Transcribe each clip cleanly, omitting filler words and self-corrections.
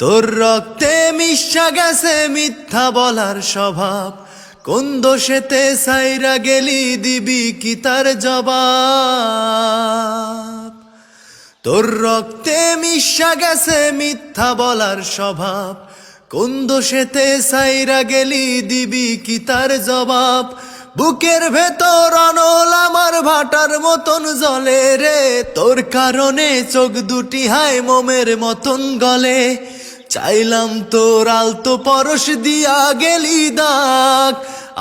তোর রক্তে মিশা গেছে মিথ্যা বলার স্বভাব, কোন দোষেতে সাইরা গেলি দিবি কি তার জবাব। তোর রক্তে মিশা গেছে মিথ্যা বলার স্বভাব, কোন দোষেতে সাইরা গেলি দিবি কি তার জবাব। বুকের ভেতর অনল আমার ভাটার মতন জ্বলে রে, তোর কারণে চোখ দুটি হায় মোমের মতন গলে। চাইলাম তোর আলতো পরশ দিয়া গেলি দাগ,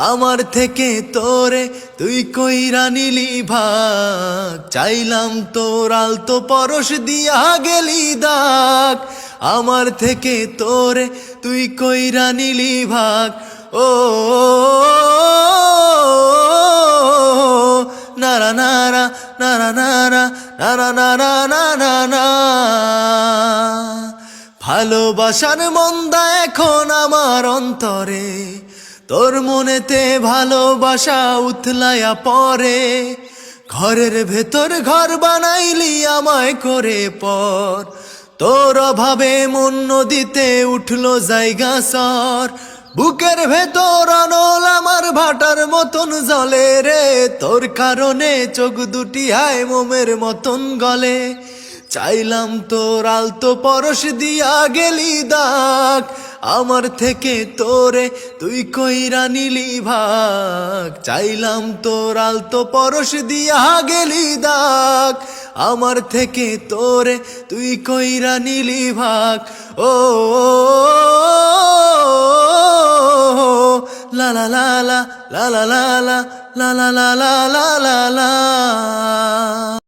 আমার থেকে তোরে তুই কইরা নিলি ভাগ। চাইলাম তোর আলতো পরশ দিয়া গেলি দাগ, আমার থেকে তোরে তুই কইরা নিলি ভাগ। ও নারা নারা নারা নারা নারা নারা নারা না। ভালোবাসার মন্দা এখন আমার অন্তরে, তোর মনেতে ভালোবাসা উথলায়া পরে। ঘরের ভেতর ঘর বানাইলি আমায় করে পর, তোর অভাবে মন নদীতে উঠলো জায়গা সর। বুকের ভেতর অনল আমার ভাটার মতন জ্বলে রে, তোর কারণে চোখ দুটি হায় মোমের মতন গলে। চাইলাম তোর আলতো পরশ দিয়া গেলি দাগ, আমার থেকে তোরে তুই কইরা নিলি ভাগ। চাইলাম তোর আলতো পরশ দিয়া গেলি দাগ, আমার থেকে তোরে তুই কইরা নিলি ভাগ। ও লা লা লা লা লা লা লা লা লা লা লা লা লা।